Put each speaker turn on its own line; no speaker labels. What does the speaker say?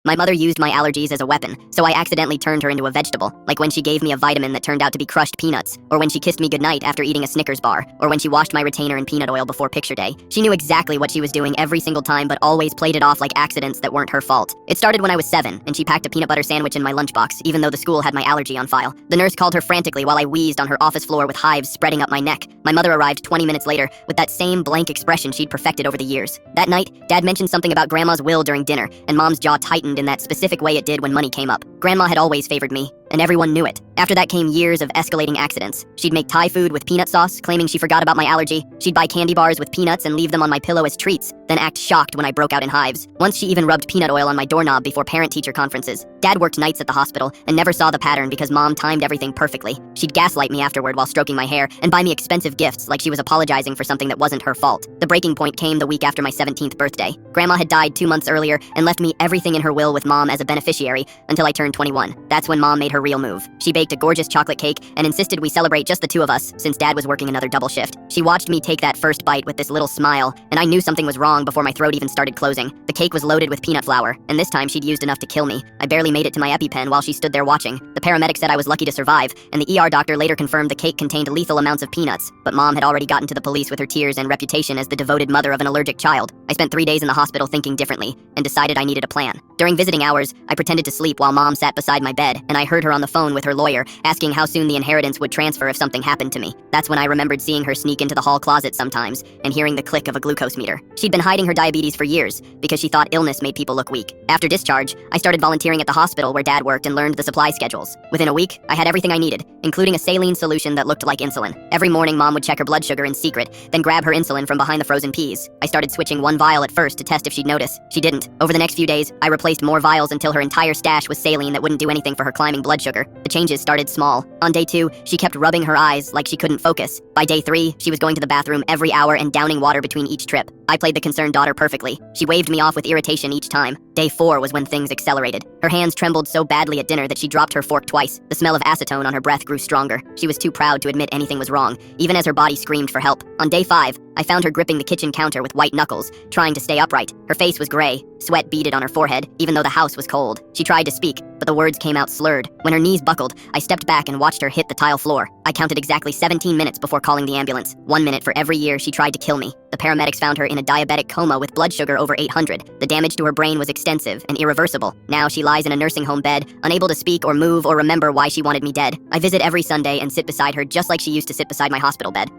My mother used my allergies as a weapon, so I accidentally turned her into a vegetable, like when she gave me a vitamin that turned out to be crushed peanuts, or when she kissed me goodnight after eating a Snickers bar, or when she washed my retainer in peanut oil before picture day. She knew exactly what she was doing every single time, but always played it off like accidents that weren't her fault. It started when I was 7, and she packed a peanut butter sandwich in my lunchbox, even though the school had my allergy on file. The nurse called her frantically while I wheezed on her office floor with hives spreading up my neck. My mother arrived 20 minutes later with that same blank expression she'd perfected over the years. That night, Dad mentioned something about Grandma's will during dinner, and Mom's jaw tightened in that specific way it did when money came up. Grandma had always favored me, and everyone knew it. After that came years of escalating accidents. She'd make Thai food with peanut sauce, claiming she forgot about my allergy. She'd buy candy bars with peanuts and leave them on my pillow as treats, then act shocked when I broke out in hives. Once she even rubbed peanut oil on my doorknob before parent-teacher conferences. Dad worked nights at the hospital and never saw the pattern because Mom timed everything perfectly. She'd gaslight me afterward while stroking my hair and buy me expensive gifts like she was apologizing for something that wasn't her fault. The breaking point came the week after my 17th birthday. Grandma had died 2 months earlier and left me everything in her will with Mom as a beneficiary until I turned 21. That's when Mom made her real move. She baked a gorgeous chocolate cake and insisted we celebrate just the two of us since Dad was working another double shift. She watched me take that first bite with this little smile, and I knew something was wrong before my throat even started closing. The cake was loaded with peanut flour, and this time she'd used enough to kill me. I barely made it to my EpiPen while she stood there watching. The paramedic said I was lucky to survive, and the ER doctor later confirmed the cake contained lethal amounts of peanuts, but Mom had already gotten to the police with her tears and reputation as the devoted mother of an allergic child. I spent 3 days in the hospital thinking differently, and decided I needed a plan. During visiting hours, I pretended to sleep while Mom sat beside my bed, and I heard her on the phone with her lawyer, asking how soon the inheritance would transfer if something happened to me. That's when I remembered seeing her sneak into the hall closet sometimes, and hearing the click of a glucose meter. She'd been hiding her diabetes for years, because she thought illness made people look weak. After discharge, I started volunteering at the hospital where Dad worked and learned the supply schedules. Within a week, I had everything I needed, including a saline solution that looked like insulin. Every morning, Mom would check her blood sugar in secret, then grab her insulin from behind the frozen peas. I started switching one vial at first to test if she'd notice. She didn't. Over the next few days, I replaced more vials until her entire stash was saline that wouldn't do anything for her climbing blood sugar. The changes started small. On day 2, she kept rubbing her eyes like she couldn't focus. By day 3, she was going to the bathroom every hour and downing water between each trip. I played the concerned daughter perfectly. She waved me off with irritation each time. Day 4 was when things accelerated. Her hands trembled so badly at dinner that she dropped her fork twice. The smell of acetone on her breath grew stronger. She was too proud to admit anything was wrong, even as her body screamed for help. On day 5, I found her gripping the kitchen counter with white knuckles, trying to stay upright. Her face was gray, sweat beaded on her forehead, even though the house was cold. She tried to speak, but the words came out slurred. When her knees buckled, I stepped back and watched her hit the tile floor. I counted exactly 17 minutes before calling the ambulance. 1 minute for every year she tried to kill me. The paramedics found her in a diabetic coma with blood sugar over 800. The damage to her brain was extensive and irreversible. Now she lies in a nursing home bed, unable to speak or move or remember why she wanted me dead. I visit every Sunday and sit beside her just like she used to sit beside my hospital bed.